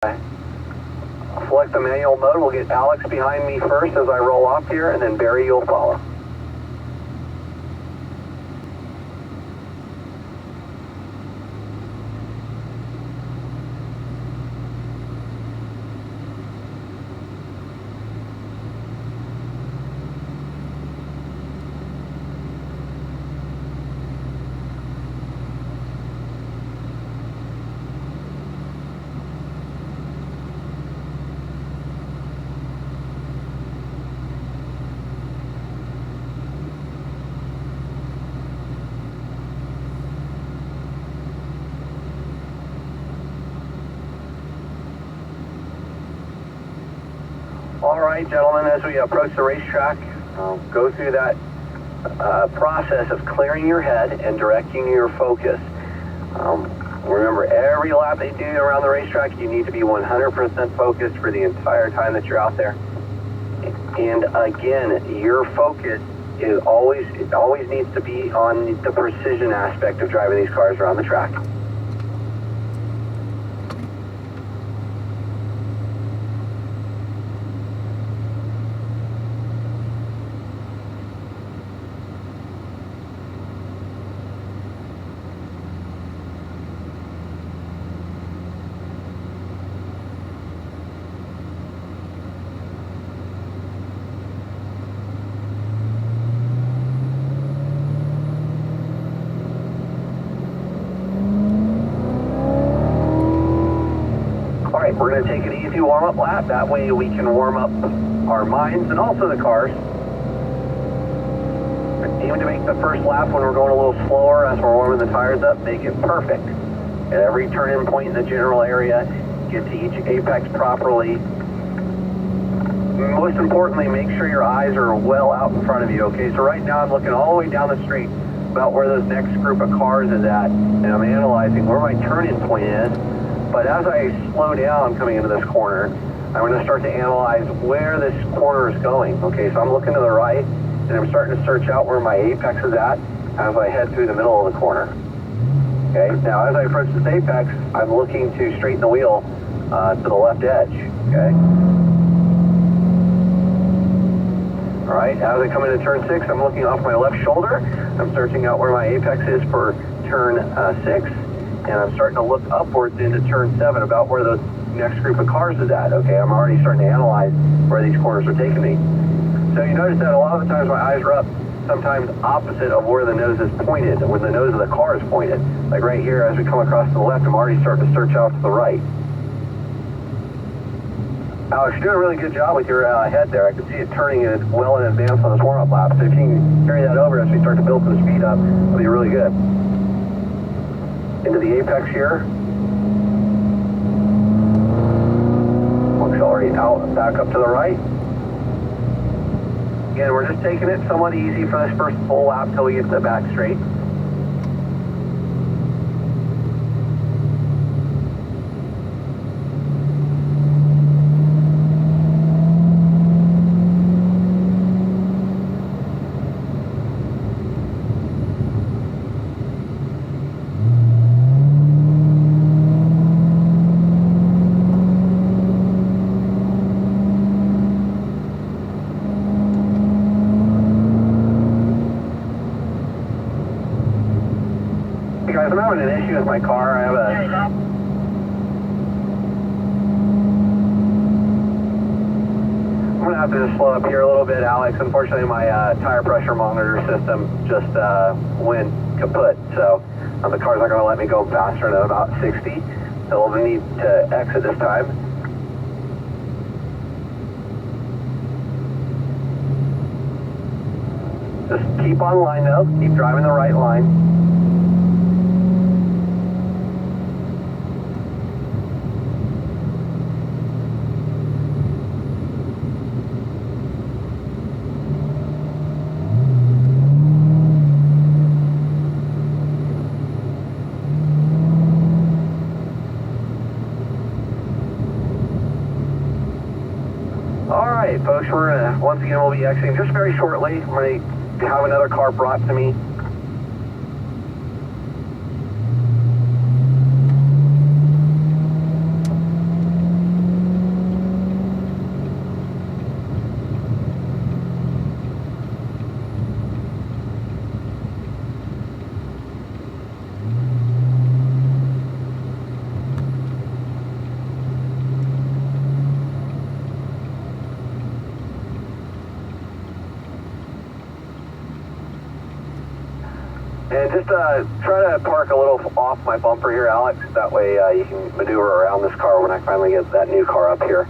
Select the manual mode. We'll get Alex behind me first as I roll off here, and then Barry, you'll follow. All right, gentlemen, as we approach the racetrack, go through that process of clearing your head and directing your focus. Remember, every lap they do around the racetrack, you need to be 100% focused for the entire time that you're out there. And again, your focus is always needs to be on the precision aspect of driving these cars around the track. We're going to take an easy warm-up lap. That way we can warm up our minds and also the cars. Aim to make the first lap when we're going a little slower as we're warming the tires up. Make it perfect. At every turn-in point in the general area, get to each apex properly. Most importantly, make sure your eyes are well out in front of you, okay? So right now I'm looking all the way down the street about where this next group of cars is at, and I'm analyzing where my turn-in point is. But as I slow down coming into this corner, I'm going to start to analyze where this corner is going. Okay, so I'm looking to the right, and I'm starting to search out where my apex is at as I head through the middle of the corner. Okay, now as I approach this apex, I'm looking to straighten the wheel to the left edge. Okay. All right, as I come into turn 6, I'm looking off my left shoulder. I'm searching out where my apex is for turn 6. And I'm starting to look upwards into turn 7 about where the next group of cars is at. Okay, I'm already starting to analyze where these corners are taking me. So you notice that a lot of the times my eyes are up, sometimes opposite of where the nose is pointed, when the nose of the car is pointed. Like right here, as we come across to the left, I'm already starting to search out to the right. Alex, you're doing a really good job with your head there. I can see it turning well in advance on this warm-up lap. So if you can carry that over as we start to build some speed up, it'll be really good. Into the apex here. We'll accelerate out, back up to the right. Again, we're just taking it somewhat easy for this first full lap till we get to the back straight. Guys, I'm having an issue with my car. I'm going to have to just slow up here a little bit, Alex. Unfortunately, my tire pressure monitor system just went kaput, so the car's not going to let me go faster than about 60. So we'll need to exit this time. Just keep on line, though. Keep driving the right line. Alright folks, once again we'll be exiting just very shortly. I'm going to have another car brought to me. And just try to park a little off my bumper here, Alex. That way you can maneuver around this car when I finally get that new car up here.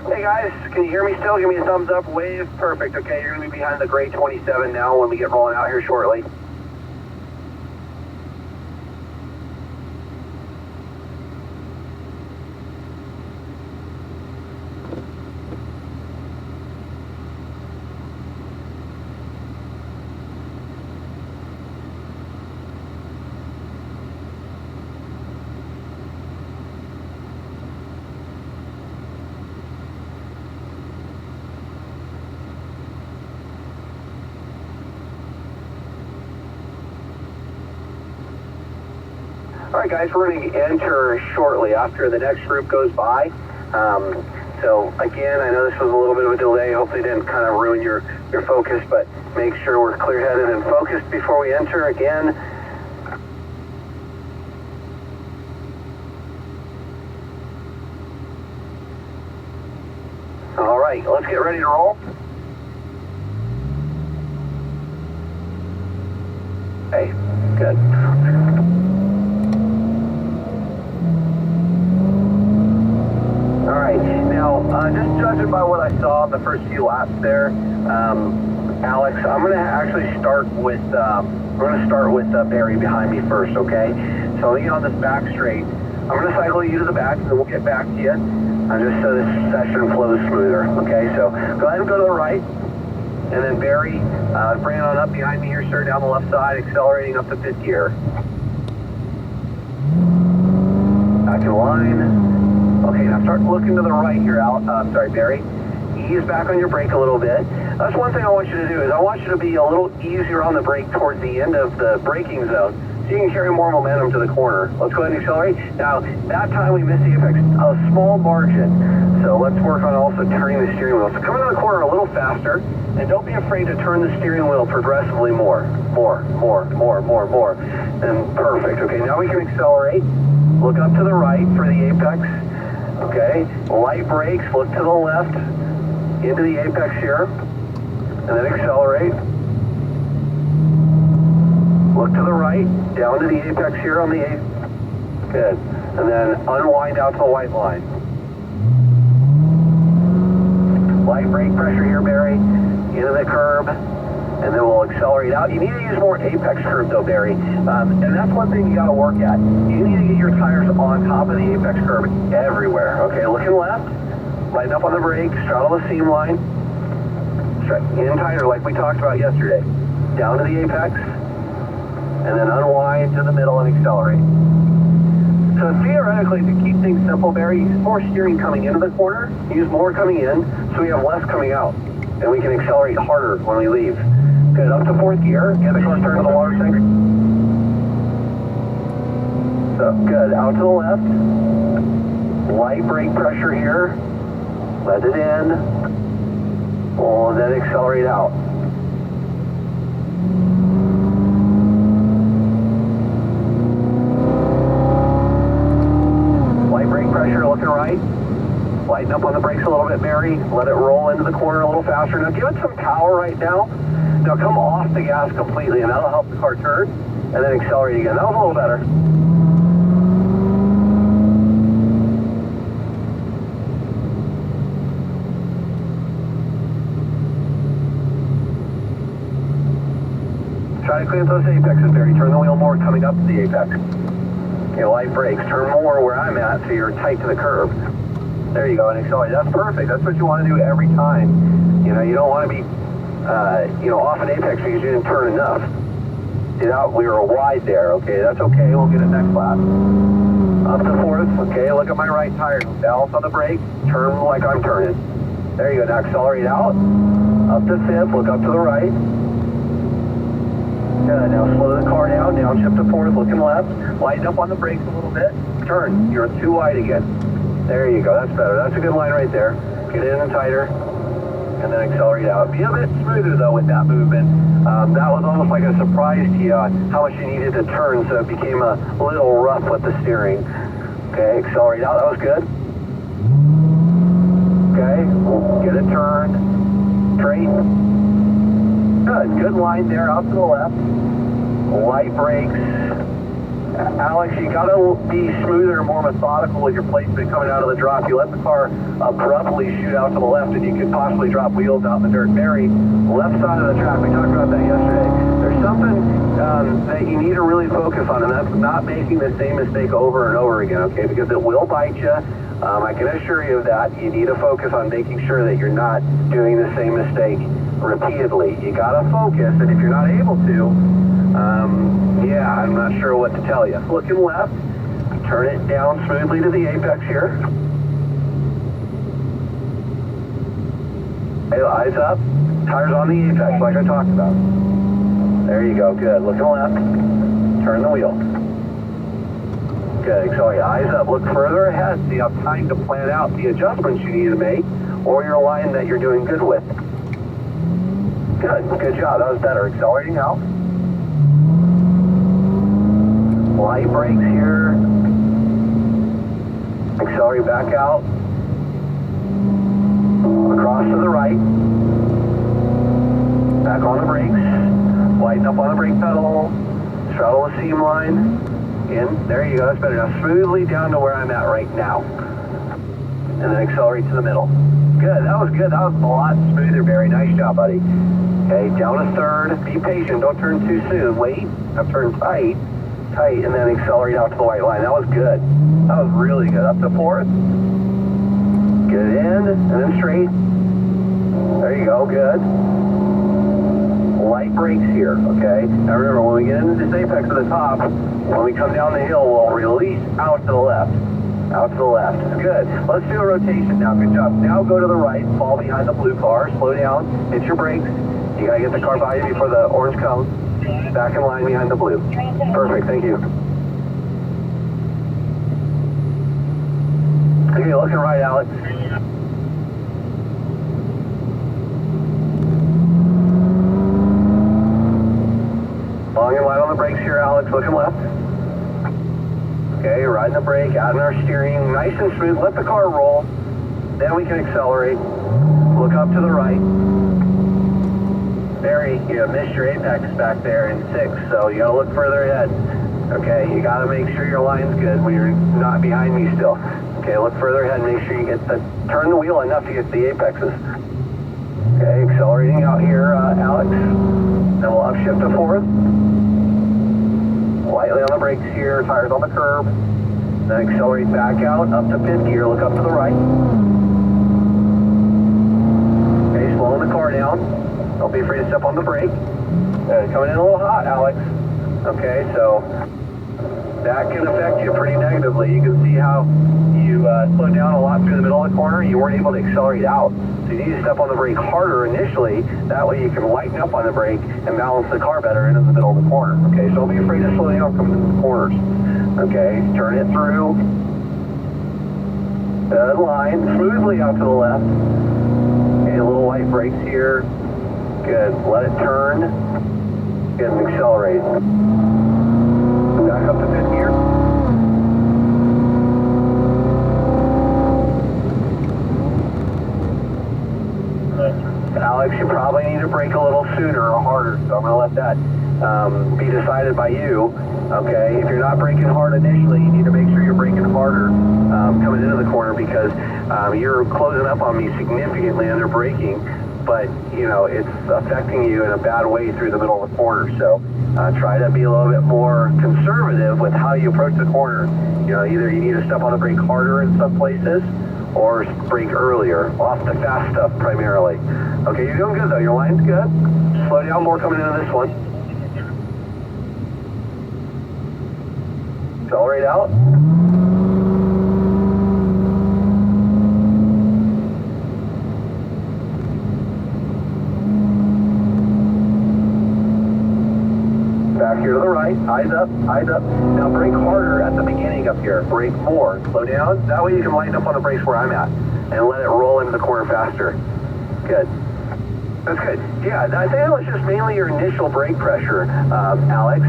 Hey guys, can you hear me still? Give me a thumbs up, wave, perfect. Okay, you're going to be behind the gray 27 now when we get rolling out here shortly. Alright guys, we're going to enter shortly after the next group goes by. So again, I know this was a little bit of a delay. Hopefully it didn't kind of ruin your focus, but make sure we're clear-headed and focused before we enter again. Alright, let's get ready to roll. Hey, good. Just judging by what I saw in the first few laps there, Alex, I'm going to actually start with, Barry behind me first, okay? So let me get on this back straight. I'm going to cycle you to the back, and then we'll get back to you, just so this session flows smoother, okay? So go ahead and go to the right, and then Barry, bring it on up behind me here, sir, down the left side, accelerating up to 5th gear. Back in line. Okay, now start looking to the right here, Barry. Ease back on your brake a little bit. That's one thing I want you to do, is I want you to be a little easier on the brake towards the end of the braking zone, so you can carry more momentum to the corner. Let's go ahead and accelerate. Now, that time we missed the apex, a small margin. So let's work on also turning the steering wheel. So come into the corner a little faster, and don't be afraid to turn the steering wheel progressively more. And perfect. Okay, now we can accelerate. Look up to the right for the apex. Okay, light brakes, look to the left, into the apex here, and then accelerate. Look to the right, down to the apex here on the 8th. Good. And then unwind out to the white line. Light brake pressure here, Barry, into the curb, and then we'll accelerate out. You need to use more apex curve though, Barry, and that's one thing you got to work at. You need to get your tires on top of the apex curve everywhere. Okay, looking left, lighten up on the brakes, straddle the seam line, in tighter like we talked about yesterday, down to the apex, and then unwind to the middle and accelerate. So theoretically, to keep things simple, Barry, use more steering coming into the corner, use more coming in, so we have less coming out. and we can accelerate harder when we leave. Good, up to fourth gear, get the car turned to the water tank. So, good, out to the left. Light brake pressure here. Let it in. And then accelerate out. Light brake pressure, looking right. Lighten up on the brakes a little bit, Mary. Let it roll into the corner a little faster. Now give it some power right now. Now come off the gas completely, and that'll help the car turn. And then accelerate again. That was a little better. Try to clean up those apexes, Barry. Turn the wheel more coming up to the apex. Okay, light brakes. Turn more where I'm at so you're tight to the curb. There you go, and accelerate. That's perfect. That's what you want to do every time. You know, you don't want to be, off an apex because you didn't turn enough. See that? We were wide there. Okay, that's okay. We'll get it next lap. Up to fourth. Okay, look at my right tire. Balance on the brake. Turn like I'm turning. There you go. Now accelerate out. Up to fifth. Look up to the right. Good. Now slow the car down. Downshift to fourth. Looking left. Lighten up on the brakes a little bit. Turn. You're too wide again. There you go, that's better. That's a good line right there. Get in and tighter, and then accelerate out. Be a bit smoother though with that movement. That was almost like a surprise to you on how much you needed to turn, so it became a little rough with the steering. Okay, accelerate out, that was good. Okay, we'll get it turned. Straight. Good line there, out to the left. Light brakes. Alex, you gotta be smoother and more methodical with your placement coming out of the drop. You let the car abruptly shoot out to the left and you could possibly drop wheels out in the dirt. Mary, left side of the track, we talked about that yesterday. There's something that you need to really focus on, and that's not making the same mistake over and over again, okay? Because it will bite you. I can assure you of that. You need to focus on making sure that you're not doing the same mistake repeatedly. You gotta focus, and if you're not able to, I'm not sure what to tell you. Looking left, turn it down smoothly to the apex here. Hey, eyes up, tires on the apex like I talked about. There you go, good. Looking left, turn the wheel. Good, accelerate, eyes up, look further ahead, so you have time to plan out the adjustments you need to make or your line that you're doing good with. Good job, that was better. Accelerating out. Light brakes here. Accelerate back out. Across to the right. Back on the brakes. Lighten up on the brake pedal. Straddle the seam line. In. There you go. That's better. Now smoothly down to where I'm at right now. And then accelerate to the middle. Good. That was good. That was a lot smoother, Barry. Nice job, buddy. Okay, down to third. Be patient. Don't turn too soon. Wait. I've turned tight, and then accelerate out to the white line. That was good. That was really good. Up to fourth. Get it in, and then straight. There you go. Good. Light brakes here, okay? Now remember, when we get into this apex at the top, when we come down the hill, we'll release out to the left. Out to the left. Good. Let's do a rotation now. Good job. Now go to the right. Fall behind the blue car. Slow down. Hit your brakes. You gotta get the car by you before the orange comes. Back in line behind the blue. Perfect. Thank you. Okay, looking right, Alex. Long and wide on the brakes here, Alex. Looking left. Okay, riding the brake, adding our steering, nice and smooth. Let the car roll. Then we can accelerate. Look up to the right. Barry, you missed your apex back there in 6, so you gotta look further ahead. Okay, you gotta make sure your line's good when you're not behind me still. Okay, look further ahead, make sure you get turn the wheel enough to get the apexes. Okay, accelerating out here, Alex. Then we'll upshift to fourth. Lightly on the brakes here, tires on the curb. Then accelerate back out, up to fifth gear, look up to the right. Okay, slowing the car down. Don't be afraid to step on the brake. Coming in a little hot, Alex. Okay, so that can affect you pretty negatively. You can see how you slowed down a lot through the middle of the corner. You weren't able to accelerate out. So you need to step on the brake harder initially. That way you can lighten up on the brake and balance the car better into the middle of the corner. Okay, so don't be afraid to slow down coming into the corners. Okay, turn it through. Good line, smoothly out to the left. Okay, a little light brakes here. Good, let it turn. Good, and accelerate. Back up to fifth gear. Alex, you probably need to brake a little sooner or harder, so I'm going to let that be decided by you. Okay, if you're not braking hard initially, you need to make sure you're braking harder coming into the corner, because you're closing up on me significantly under braking, but you know it's affecting you in a bad way through the middle of the corner. So try to be a little bit more conservative with how you approach the corner. You know, either you need to step on the brake harder in some places, or brake earlier, off the fast stuff primarily. Okay, you're doing good though. Your line's good. Slow down more coming into this one. Accelerate out. Back here to the right, eyes up, eyes up. Now brake harder at the beginning up here. Brake more, slow down. That way you can lighten up on the brakes where I'm at and let it roll into the corner faster. Good. That's good. Yeah, I think that was just mainly your initial brake pressure, Alex.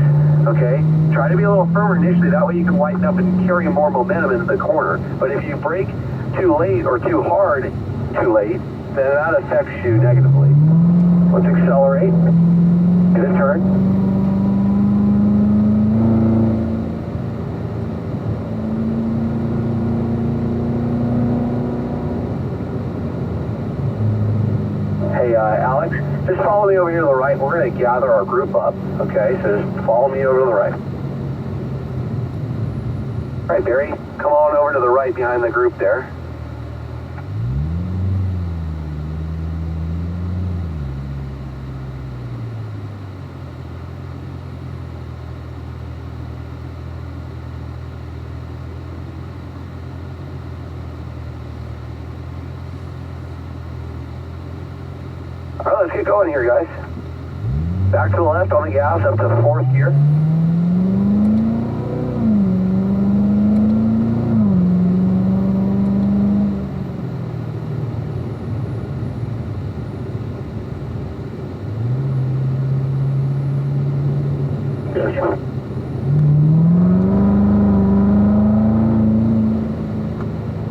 Okay, try to be a little firmer initially. That way you can lighten up and carry more momentum into the corner. But if you brake too late or too hard too late, then that affects you negatively. Let's accelerate. Get a turn. Alex, just follow me over here to the right. We're going to gather our group up, okay? So just follow me over to the right. All right, Barry, come on over to the right behind the group there. All right, let's get going here, guys. Back to the left on the gas, up to the fourth gear. Good.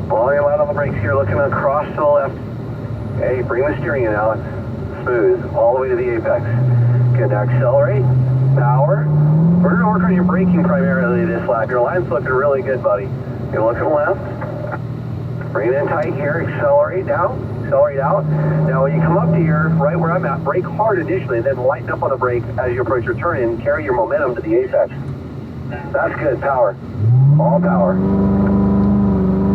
Volume out on the brakes here, looking across to the left. Okay, bring the steering in, Alex. Smooth, all the way to the apex. Good, now accelerate, power. We're going to work on your braking primarily this lap. Your line's looking really good, buddy. You're looking left. Bring it in tight here, accelerate down, accelerate out. Now when you come up to here, right where I'm at, brake hard initially, then lighten up on the brake as you approach your turn in, carry your momentum to the apex. That's good, power. All power.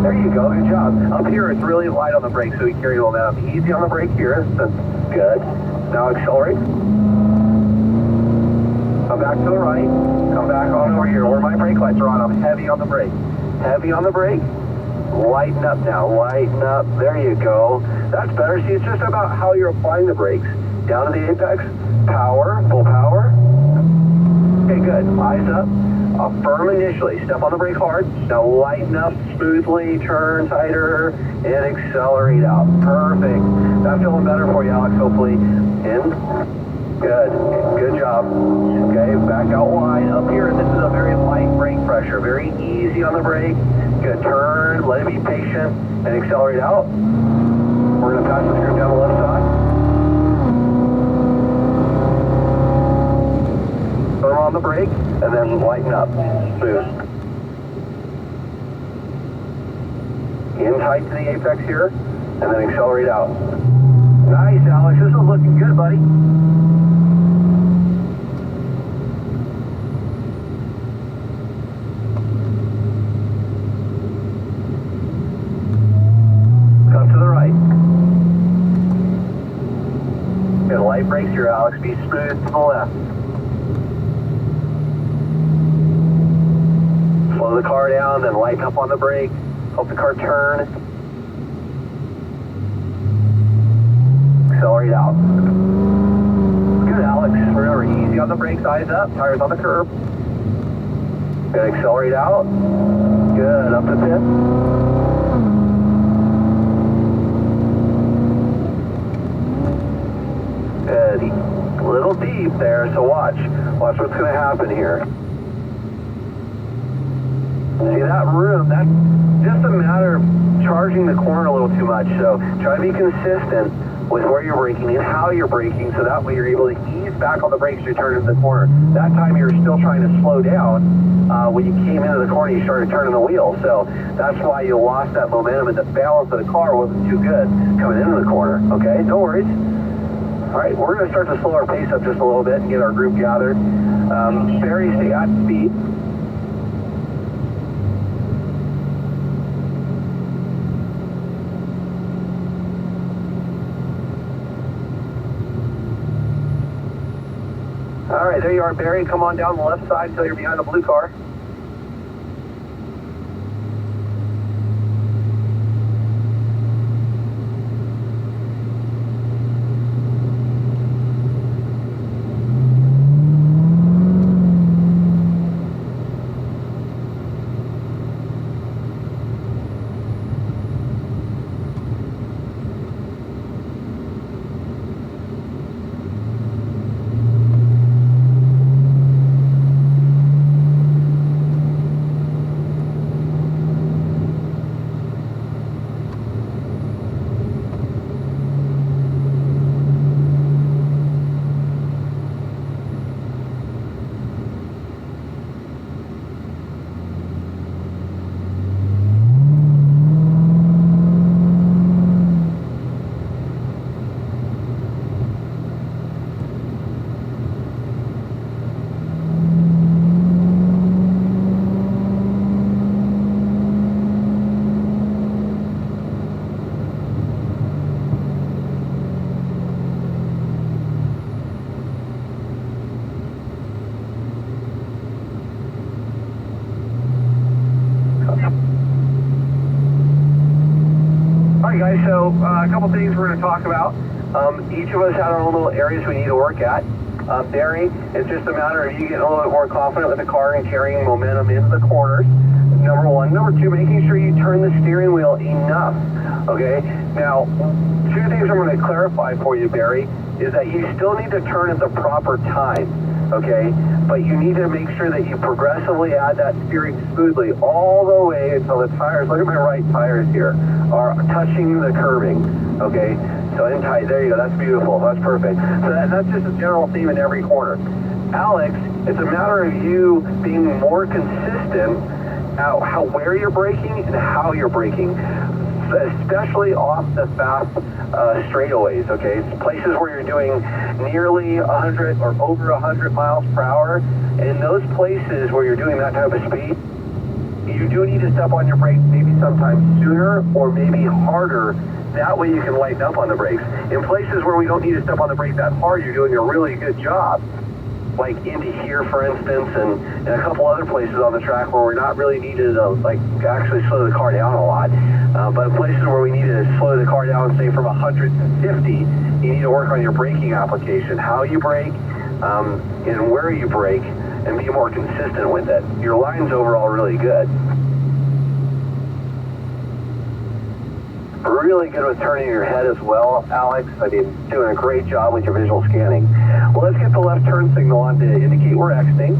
There you go, good job. Up here, it's really light on the brake, so we carry momentum. Easy on the brake here, that's good. Now accelerate. Come back to the right. Come back on over here where my brake lights are on. I'm heavy on the brake. Heavy on the brake. Lighten up now, lighten up. There you go. That's better. See, it's just about how you're applying the brakes. Down to the apex. Power, full power. Okay, good. Eyes up. Firm initially. Step on the brake hard. Now lighten up smoothly, turn tighter, and accelerate out. Perfect. That's feeling better for you, Alex, hopefully. In. Good. Good job. Okay, back out wide. Up here, this is a very light brake pressure. Very easy on the brake. Good. Turn. Let it be patient and accelerate out. We're going to pass the screw down the left side. Firm on the brake, and then lighten up. Smooth. In tight to the apex here, and then accelerate out. Nice, Alex. This is looking good, buddy. Come to the right. Good light brakes here, Alex. Be smooth to the left. car down, then lighten up on the brake, help the car turn. Accelerate out. Good, Alex. Remember, easy on the brakes, eyes up, tires on the curb. Good, accelerate out. Good, up to 10. Good. A little deep there, so watch what's going to happen here. See that room, that's just a matter of charging the corner a little too much, so try to be consistent with where you're braking and how you're braking, so that way you're able to ease back on the brakes as you turn into the corner. That time you're still trying to slow down. When you came into the corner, you started turning the wheel, so that's why you lost that momentum, and the balance of the car wasn't too good coming into the corner, okay? No worries. All right, we're going to start to slow our pace up just a little bit and get our group gathered. Barry, stay at speed. All right, there you are, Barry. Come on down the left side until you're behind the blue car. Alright guys, so a couple things we're going to talk about. Each of us had our own little areas we need to work at. Barry, it's just a matter of you getting a little bit more confident with the car and carrying momentum into the corners. Number one. Number two, making sure you turn the steering wheel enough. Okay? Now, two things I'm going to clarify for you, Barry, is that you still need to turn at the proper time. Okay? But you need to make sure that you progressively add that steering smoothly all the way until the tires, look at my right tires here, are touching the curbing. Okay? So in tight, there you go, that's beautiful, that's perfect. So that's just a general theme in every corner. Alex, it's a matter of you being more consistent at where you're braking and how you're braking, especially off the fast straightaways, okay? It's places where you're doing nearly 100 or over 100 miles per hour. And in those places where you're doing that type of speed, you do need to step on your brakes maybe sometimes sooner or maybe harder. That way you can lighten up on the brakes. In places where we don't need to step on the brake that hard, you're doing a really good job. Like into here, for instance, and a couple other places on the track where we're not really needed to like actually slow the car down a lot. But places where we need to slow the car down, say from 150, you need to work on your braking application, how you brake, and where you brake, and be more consistent with it. Your line's overall really good. Really good with turning your head as well, Alex. I mean, doing a great job with your visual scanning. Well, let's get the left turn signal on to indicate we're exiting.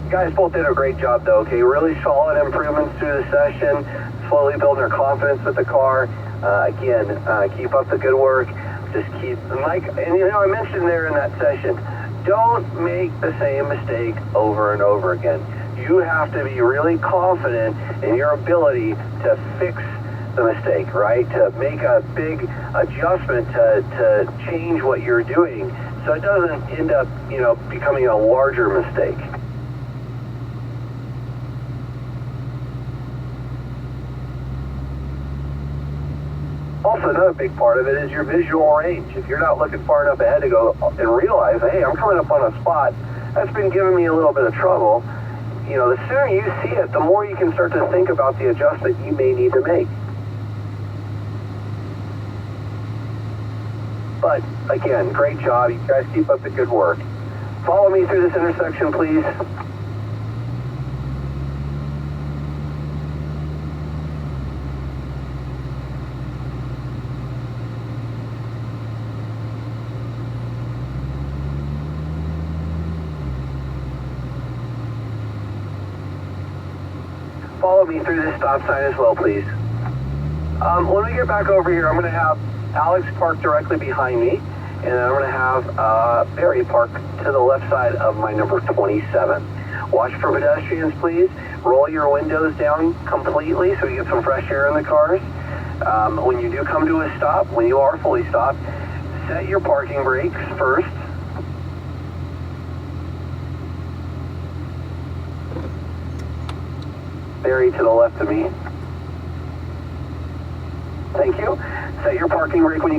You guys both did a great job though, okay? Really solid improvements through the session, slowly building their confidence with the car. Again, keep up the good work. Just keep, and you know, I mentioned there in that session, don't make the same mistake over and over again. You have to be really confident in your ability to fix the mistake, right? To make a big adjustment to change what you're doing so it doesn't end up, becoming a larger mistake. Also, another big part of it is your visual range. If you're not looking far enough ahead to go and realize, hey, I'm coming up on a spot that's been giving me a little bit of trouble, the sooner you see it, the more you can start to think about the adjustment you may need to make. But, again, great job. You guys keep up the good work. Follow me through this intersection, please. Follow me through this stop sign as well, please. When we get back over here, I'm going to have Alex park directly behind me, and then I'm going to have Barry park to the left side of my number 27. Watch for pedestrians, please. Roll your windows down completely so you get some fresh air in the cars. When you do come to a stop, when you are fully stopped, set your parking brakes first. Barry to the left of me. Thank you. Set your parking brake when you